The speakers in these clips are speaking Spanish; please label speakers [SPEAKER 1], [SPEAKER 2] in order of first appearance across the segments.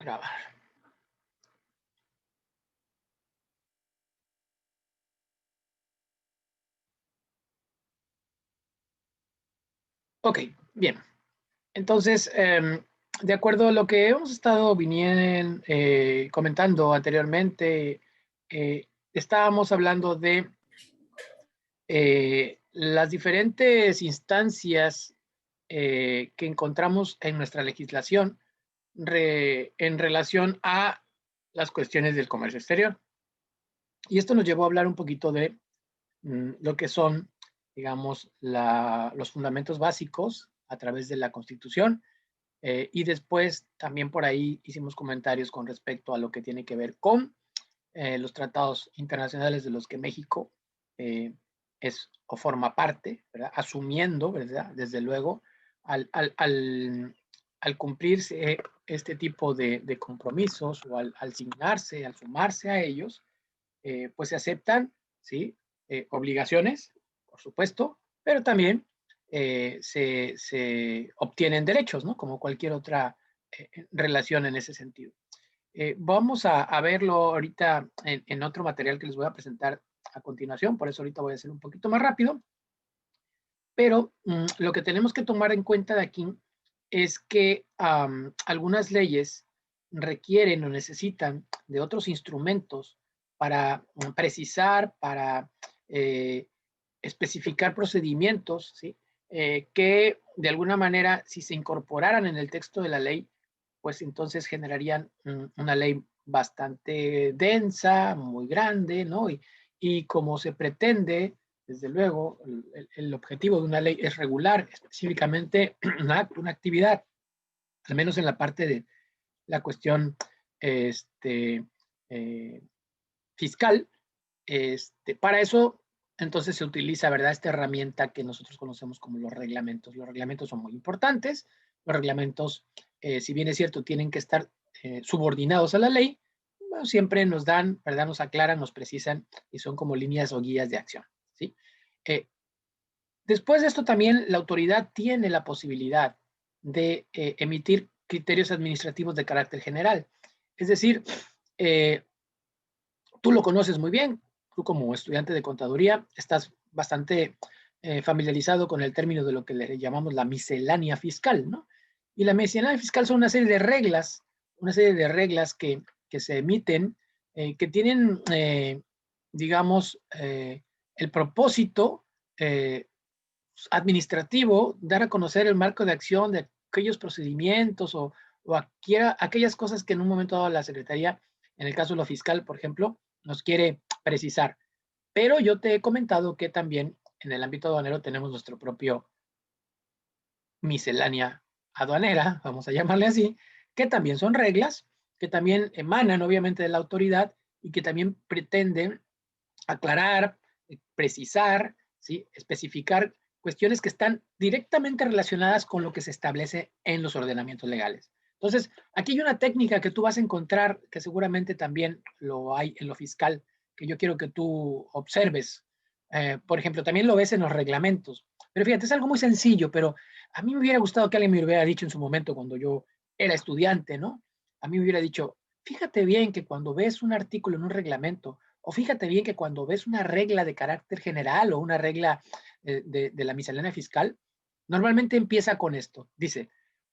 [SPEAKER 1] Grabar. Ok, bien. Entonces, de acuerdo a lo que hemos estado comentando anteriormente, estábamos hablando de las diferentes instancias que encontramos en nuestra legislación en relación a las cuestiones del comercio exterior. Y esto nos llevó a hablar un poquito de lo que son, digamos, los fundamentos básicos a través de la Constitución. Y después también por ahí hicimos comentarios con respecto a lo que tiene que ver con los tratados internacionales de los que México es o forma parte, ¿verdad? Asumiendo, ¿verdad? Desde luego, al cumplirse este tipo de compromisos o al signarse, al sumarse a ellos, pues se aceptan, ¿sí? Obligaciones, por supuesto, pero también se obtienen derechos, ¿no? Como cualquier otra relación en ese sentido. Vamos a verlo ahorita en otro material que les voy a presentar a continuación, por eso ahorita voy a hacer un poquito más rápido, pero lo que tenemos que tomar en cuenta de aquí es que algunas leyes requieren o necesitan de otros instrumentos para precisar, para especificar procedimientos, ¿sí? Que de alguna manera, si se incorporaran en el texto de la ley, pues entonces generarían una ley bastante densa, muy grande, ¿no? Y como se pretende, desde luego, el objetivo de una ley es regular específicamente una actividad, al menos en la parte de la cuestión eh, fiscal. Para eso, entonces se utiliza, ¿verdad? Esta herramienta que nosotros conocemos como los reglamentos. Los reglamentos son muy importantes. Los reglamentos, si bien es cierto, tienen que estar subordinados a la ley, bueno, siempre nos dan, ¿verdad? Nos aclaran, nos precisan y son como líneas o guías de acción, ¿sí? Después de esto también la autoridad tiene la posibilidad de emitir criterios administrativos de carácter general. Es decir, tú lo conoces muy bien, tú como estudiante de contaduría estás bastante familiarizado con el término de lo que le llamamos la miscelánea fiscal, ¿no? Y la miscelánea fiscal son una serie de reglas que se emiten, que tienen, digamos, el propósito administrativo, dar a conocer el marco de acción de aquellos procedimientos o aquellas cosas que en un momento dado la Secretaría, en el caso de lo fiscal, por ejemplo, nos quiere precisar. Pero yo te he comentado que también en el ámbito aduanero tenemos nuestro propio miscelánea aduanera, vamos a llamarle así, que también son reglas, que también emanan obviamente de la autoridad y que también pretenden aclarar, precisar, ¿sí? Especificar cuestiones que están directamente relacionadas con lo que se establece en los ordenamientos legales. Entonces, aquí hay una técnica que tú vas a encontrar, que seguramente también lo hay en lo fiscal, que yo quiero que tú observes. Por ejemplo, también lo ves en los reglamentos. Pero fíjate, es algo muy sencillo, pero a mí me hubiera gustado que alguien me hubiera dicho en su momento cuando yo era estudiante, ¿no? A mí me hubiera dicho, fíjate bien que cuando ves un artículo en un reglamento, o fíjate bien que cuando ves una regla de carácter general o una regla de la miscelánea fiscal, normalmente empieza con esto. Dice,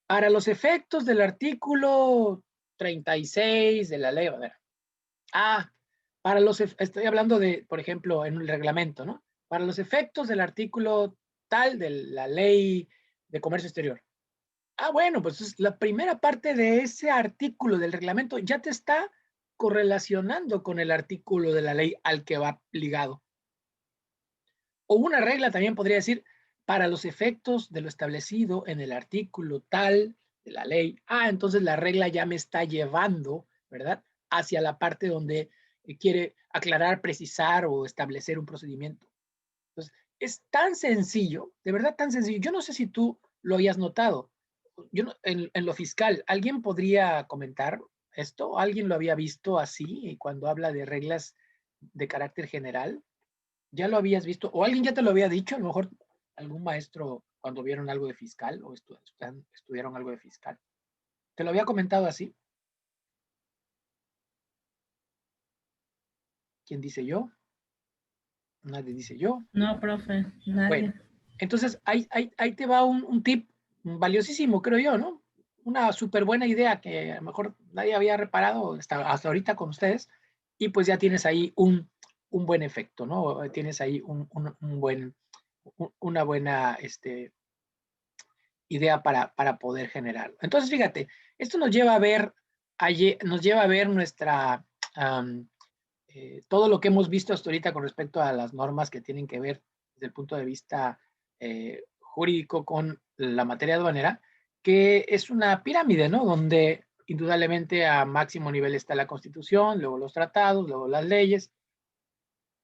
[SPEAKER 1] para los efectos del artículo 36 de la ley, a ver, ah, estoy hablando de, por ejemplo, en un reglamento, ¿no? Para los efectos del artículo tal de la ley de comercio exterior. Ah, bueno, pues la primera parte de ese artículo del reglamento ya te está correlacionando con el artículo de la ley al que va ligado. O una regla también podría decir, para los efectos de lo establecido en el artículo tal de la ley. Ah, entonces la regla ya me está llevando, ¿verdad? Hacia la parte donde quiere aclarar, precisar o establecer un procedimiento. Entonces, es tan sencillo, de verdad tan sencillo. Yo no sé si tú lo habías notado. Yo no, en lo fiscal, ¿alguien podría comentar esto? ¿Alguien lo había visto así cuando habla de reglas de carácter general? ¿Ya lo habías visto? ¿O alguien ya te lo había dicho? A lo mejor algún maestro cuando vieron algo de fiscal o estudiaron algo de fiscal. ¿Te lo había comentado así? ¿Quién dice yo? Nadie dice yo.
[SPEAKER 2] No, profe,
[SPEAKER 1] Bueno,
[SPEAKER 2] nadie.
[SPEAKER 1] entonces ahí te va un tip valiosísimo, creo yo, ¿no? Una súper buena idea que a lo mejor nadie había reparado hasta ahorita con ustedes, y pues ya tienes ahí un buen efecto, ¿no? Tienes ahí una buena idea para poder generarlo. Entonces, fíjate, esto nos lleva a ver, nuestra, todo lo que hemos visto hasta ahorita con respecto a las normas que tienen que ver desde el punto de vista jurídico con la materia aduanera, que es una pirámide, ¿no? Donde indudablemente a máximo nivel está la Constitución, luego los tratados, luego las leyes,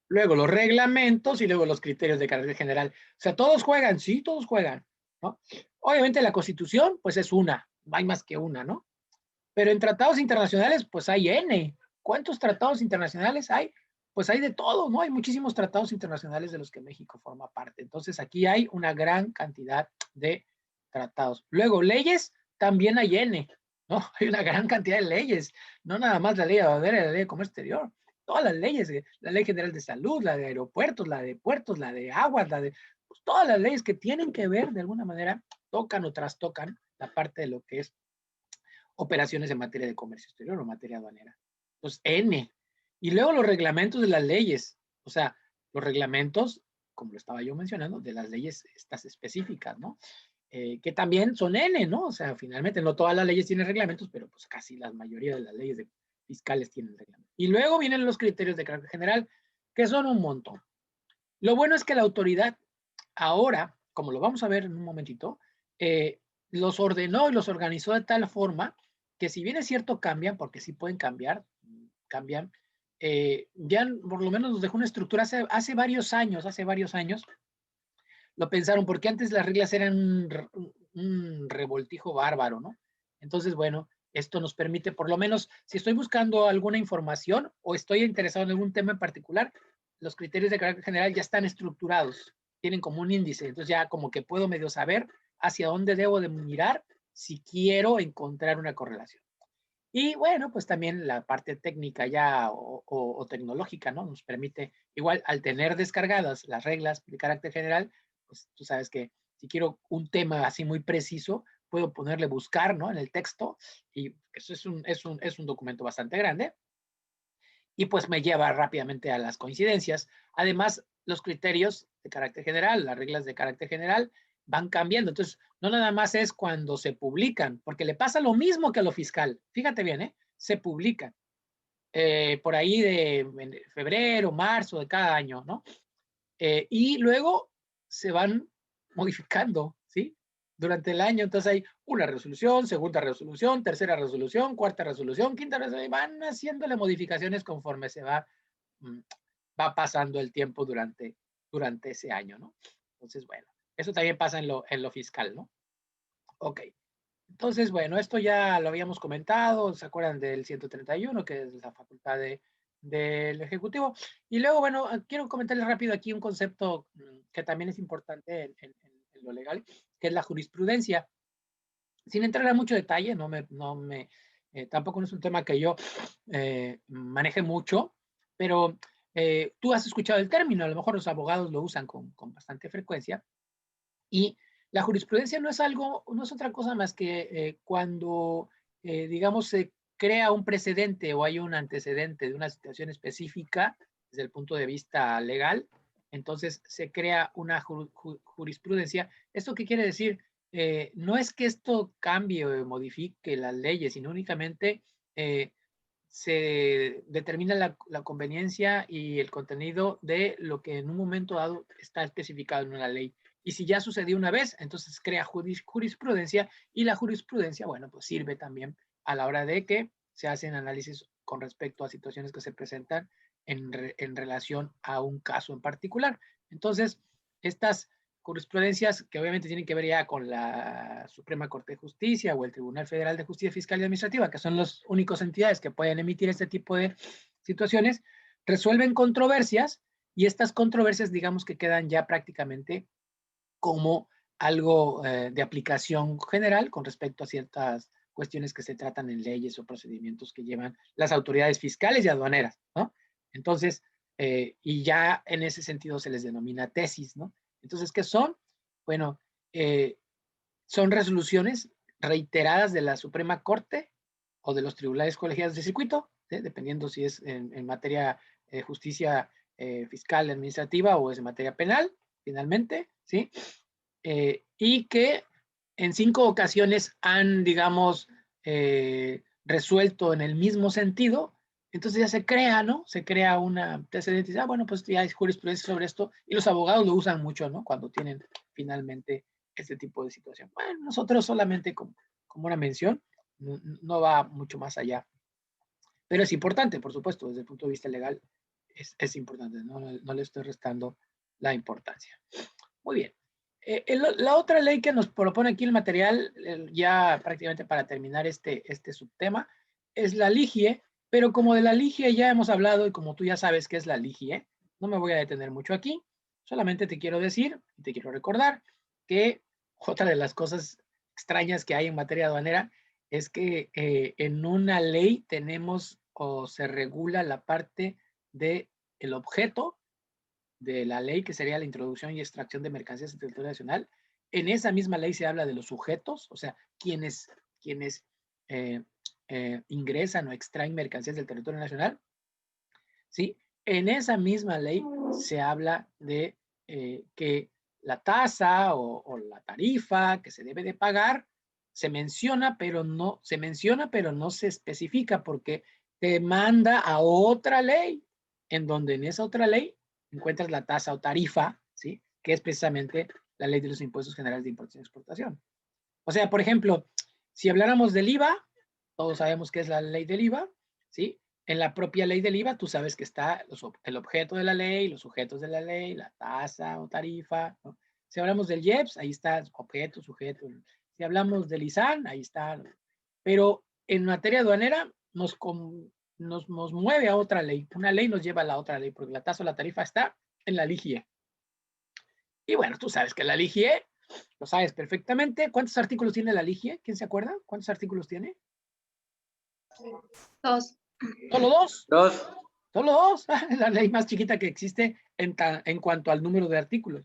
[SPEAKER 1] luego los reglamentos y luego los criterios de carácter general. O sea, todos juegan, sí, todos juegan, ¿no? Obviamente la Constitución, pues es una, no hay más que una, ¿no? Pero en tratados internacionales, pues hay N. ¿Cuántos tratados internacionales hay? Pues hay de todo, ¿no? Hay muchísimos tratados internacionales de los que México forma parte. Entonces aquí hay una gran cantidad de tratados. Luego, leyes, también hay N, ¿no? Hay una gran cantidad de leyes, no nada más la ley de aduanera y la ley de comercio exterior. Todas las leyes, la ley general de salud, la de aeropuertos, la de puertos, la de aguas, pues todas las leyes que tienen que ver de alguna manera, tocan o trastocan la parte de lo que es operaciones en materia de comercio exterior o materia aduanera. Entonces, N. Y luego los reglamentos de las leyes. O sea, los reglamentos, como lo estaba yo mencionando, de las leyes estas específicas, ¿no? Que también son N, ¿no? O sea, finalmente no todas las leyes tienen reglamentos, pero pues casi la mayoría de las leyes fiscales tienen reglamentos. Y luego vienen los criterios de carácter general, que son un montón. Lo bueno es que la autoridad ahora, como lo vamos a ver en un momentito, los ordenó y los organizó de tal forma que si bien es cierto cambian, porque sí pueden cambiar, cambian, ya por lo menos nos dejó una estructura hace varios años, lo pensaron, porque antes las reglas eran un revoltijo bárbaro, ¿no? Entonces, bueno, esto nos permite, por lo menos, si estoy buscando alguna información o estoy interesado en algún tema en particular, los criterios de carácter general ya están estructurados, tienen como un índice, entonces ya como que puedo medio saber hacia dónde debo de mirar si quiero encontrar una correlación. Y bueno, pues también la parte técnica ya o tecnológica, ¿no? Nos permite, igual al tener descargadas las reglas de carácter general, pues tú sabes que si quiero un tema así muy preciso, puedo ponerle buscar, ¿no? En el texto, y eso es un documento bastante grande, y pues me lleva rápidamente a las coincidencias. Además, los criterios de carácter general, las reglas de carácter general van cambiando. Entonces, no nada más es cuando se publican, porque le pasa lo mismo que a lo fiscal. Fíjate bien, ¿eh? Se publican por ahí de febrero, marzo de cada año, ¿no? Y luego se van modificando, ¿sí? Durante el año, entonces hay una resolución, segunda resolución, tercera resolución, cuarta resolución, quinta resolución, y van haciéndole modificaciones conforme mm, va pasando el tiempo durante ese año, ¿no? Entonces, bueno, eso también pasa en lo fiscal, ¿no? Ok. Entonces, bueno, esto ya lo habíamos comentado, ¿se acuerdan del 131, que es la facultad del Ejecutivo? Y luego, bueno, quiero comentarles rápido aquí un concepto que también es importante en lo legal, que es la jurisprudencia. Sin entrar a mucho detalle, tampoco no es un tema que yo maneje mucho, pero tú has escuchado el término, a lo mejor los abogados lo usan con bastante frecuencia, y la jurisprudencia no es otra cosa más que cuando, digamos, se crea un precedente o hay un antecedente de una situación específica desde el punto de vista legal, entonces se crea una jurisprudencia. ¿Esto qué quiere decir? No es que esto cambie o modifique las leyes, sino únicamente eh, se determina la conveniencia y el contenido de lo que en un momento dado está especificado en una ley. Y si ya sucedió una vez, entonces crea jurisprudencia, y la jurisprudencia, bueno, pues sirve también a la hora de que se hacen análisis con respecto a situaciones que se presentan en relación a un caso en particular. Entonces, estas jurisprudencias que obviamente tienen que ver ya con la Suprema Corte de Justicia o el Tribunal Federal de Justicia Fiscal y Administrativa, que son las únicas entidades que pueden emitir este tipo de situaciones, resuelven controversias, y estas controversias, digamos que quedan ya prácticamente como algo de aplicación general con respecto a ciertas cuestiones que se tratan en leyes o procedimientos que llevan las autoridades fiscales y aduaneras, ¿no? Entonces, y ya en ese sentido se les denomina tesis, ¿no? Entonces, ¿qué son? Bueno, son resoluciones reiteradas de la Suprema Corte o de los tribunales colegiados de circuito, ¿sí? Dependiendo si es en materia de justicia fiscal, administrativa o es en materia penal, finalmente, ¿sí? Y que en 5 ocasiones han, digamos, resuelto en el mismo sentido. Entonces ya se crea, ¿no? Se crea una precedente y dice, bueno, pues ya hay jurisprudencia sobre esto y los abogados lo usan mucho, ¿no? Cuando tienen finalmente este tipo de situación. Bueno, nosotros solamente como una mención, no va mucho más allá. Pero es importante, por supuesto, desde el punto de vista legal, es importante, no le estoy restando la importancia. Muy bien. La otra ley que nos propone aquí el material, ya prácticamente para terminar este subtema, es la LIGIE, pero como de la LIGIE ya hemos hablado y como tú ya sabes qué es la LIGIE, no me voy a detener mucho aquí, solamente te quiero decir, te quiero recordar que otra de las cosas extrañas que hay en materia aduanera es que en una ley tenemos o se regula la parte de el objeto de la ley, que sería la introducción y extracción de mercancías en territorio nacional. En esa misma ley se habla de los sujetos, o sea, quienes ingresan o extraen mercancías del territorio nacional. ¿Sí? En esa misma ley se habla de que la tasa o la tarifa que se debe de pagar se menciona, pero no se especifica porque te manda a otra ley, en donde en esa otra ley encuentras la tasa o tarifa, ¿sí? Que es precisamente la ley de los impuestos generales de importación y exportación. O sea, por ejemplo, si habláramos del IVA, todos sabemos qué es la ley del IVA, ¿sí? En la propia ley del IVA, tú sabes que está el objeto de la ley, los sujetos de la ley, la tasa o tarifa, ¿no? Si hablamos del IEPS, ahí está objeto, sujeto. Si hablamos del ISAN, ahí está. Pero en materia aduanera nos mueve a otra ley. Una ley nos lleva a la otra ley, porque la tasa o la tarifa está en la LIGIE. Y bueno, tú sabes que la LIGIE, lo sabes perfectamente. ¿Cuántos artículos tiene la LIGIE? ¿Quién se acuerda? ¿Cuántos artículos tiene?
[SPEAKER 2] 2.
[SPEAKER 1] ¿Solo 2?
[SPEAKER 3] 2.
[SPEAKER 1] Solo 2. Es la ley más chiquita que existe en cuanto al número de artículos.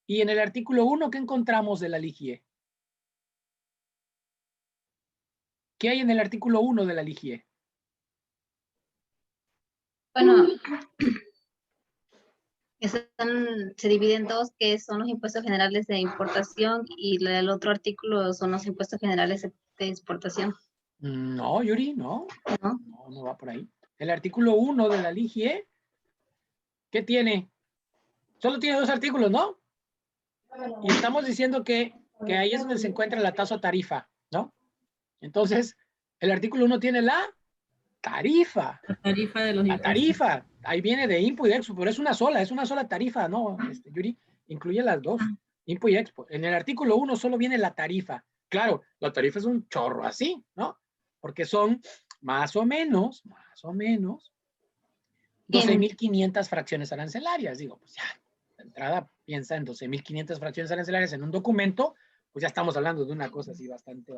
[SPEAKER 1] Y en el artículo 1, ¿qué encontramos de la LIGIE? ¿Qué hay en el artículo 1 de la LIGIE?
[SPEAKER 2] Bueno, se divide en dos, que son los impuestos generales de importación y el otro artículo son los impuestos generales de exportación.
[SPEAKER 1] No, Yuri, no.
[SPEAKER 2] ¿No?
[SPEAKER 1] No va por ahí. El artículo 1 de la LIGIE, ¿qué tiene? Solo tiene 2 artículos, ¿no? Y estamos diciendo que ahí es donde se encuentra la tasa o tarifa, ¿no? Entonces, el artículo 1 tiene la tarifa.
[SPEAKER 4] La tarifa de los
[SPEAKER 1] La
[SPEAKER 4] impuestos.
[SPEAKER 1] tarifa, ahí viene de IMPO y EXPO, pero es una sola tarifa, ¿no? Yuri, incluye las dos, IMPO y EXPO. En el artículo 1 solo viene la tarifa. Claro, la tarifa es un chorro así, ¿no? Porque son más o menos, 12,500 fracciones arancelarias. Digo, pues ya, de entrada piensa en 12,500 fracciones arancelarias en un documento, pues ya estamos hablando de una cosa así bastante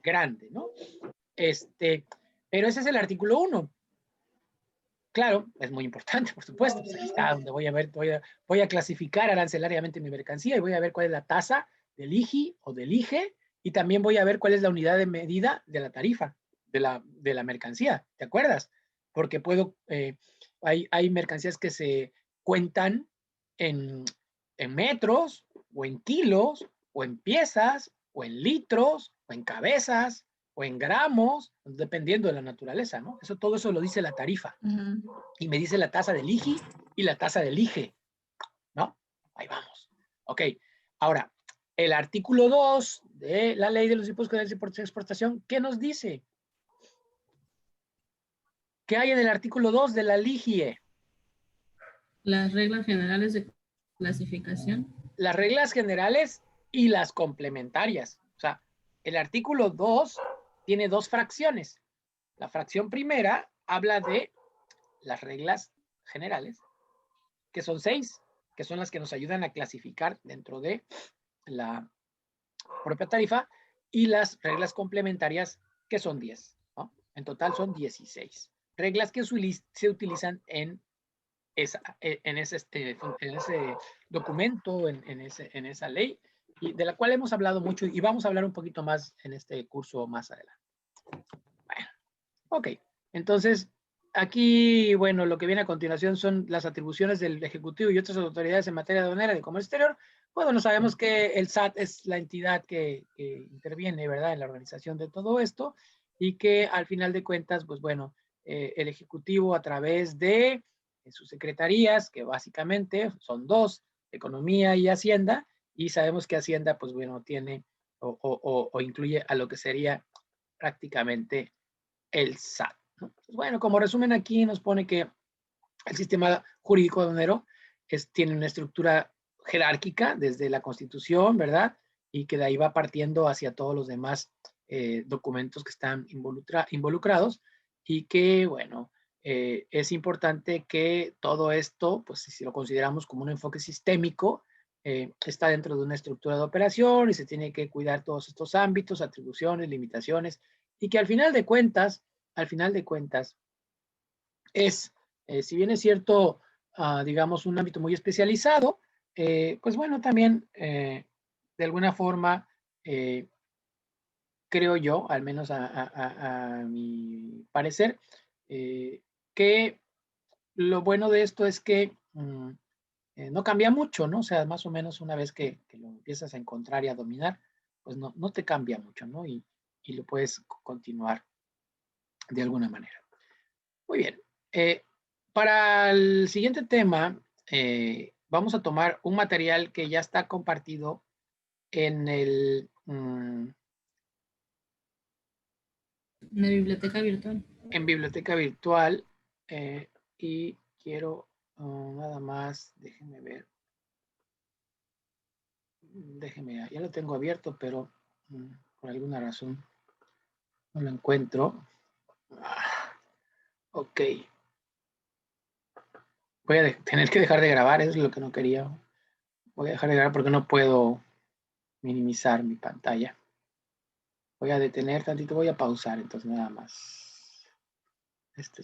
[SPEAKER 1] grande, ¿no? Pero ese es el artículo 1. Claro, es muy importante, por supuesto. Pues ahí está donde voy a clasificar arancelariamente mi mercancía y voy a ver cuál es la tasa del IGI o del IGE y también voy a ver cuál es la unidad de medida de la tarifa de la mercancía. ¿Te acuerdas? Porque hay mercancías que se cuentan en metros o en kilos o en piezas o en litros o en cabezas o en gramos, dependiendo de la naturaleza, ¿no? Todo eso lo dice la tarifa. Y me dice la tasa del IGI y la tasa del IGE, ¿no? Ahí vamos. Ok, ahora, el artículo 2 de la ley de los impuestos generales de importación y exportación, ¿qué nos dice? ¿Qué hay en el artículo 2 de la LIGIE?
[SPEAKER 4] Las reglas generales de clasificación.
[SPEAKER 1] Las reglas generales y las complementarias. O sea, el artículo 2 tiene 2 fracciones. La fracción primera habla de las reglas generales, que son 6, que son las que nos ayudan a clasificar dentro de la propia tarifa, y las reglas complementarias, que son 10, ¿no? En total son 16 reglas que se utilizan en en ese documento, en esa ley, y de la cual hemos hablado mucho y vamos a hablar un poquito más en este curso más adelante. Bueno, ok, entonces aquí, bueno, lo que viene a continuación son las atribuciones del Ejecutivo y otras autoridades en materia aduanera de comercio exterior. Bueno, sabemos que el SAT es la entidad que interviene, ¿verdad?, en la organización de todo esto y que al final de cuentas, pues bueno, el Ejecutivo a través de sus secretarías, que básicamente son dos, Economía y Hacienda, y sabemos que Hacienda, pues bueno, tiene o incluye a lo que sería prácticamente el SAT, ¿no? Pues bueno, como resumen aquí nos pone que el sistema jurídico aduanero tiene una estructura jerárquica desde la Constitución, ¿verdad? Y que de ahí va partiendo hacia todos los demás documentos que están involucrados y que, bueno, es importante que todo esto, pues si lo consideramos como un enfoque sistémico, está dentro de una estructura de operación y se tiene que cuidar todos estos ámbitos, atribuciones, limitaciones, y que al final de cuentas, es, si bien es cierto, digamos, un ámbito muy especializado, pues bueno, también de alguna forma, creo yo, al menos a mi parecer, que lo bueno de esto es que no cambia mucho, ¿no? O sea, más o menos una vez que lo empiezas a encontrar y a dominar, pues no te cambia mucho, ¿no? Y lo puedes continuar de alguna manera. Muy bien. Para el siguiente tema, vamos a tomar un material que ya está compartido en
[SPEAKER 4] En la biblioteca virtual.
[SPEAKER 1] en biblioteca virtual, y quiero nada más, déjenme ver, ya lo tengo abierto, pero por alguna razón no lo encuentro. Ok. Voy a tener que dejar de grabar, eso es lo que no quería. Voy a dejar de grabar porque no puedo minimizar mi pantalla. Voy a detener tantito, voy a pausar, entonces nada más. Este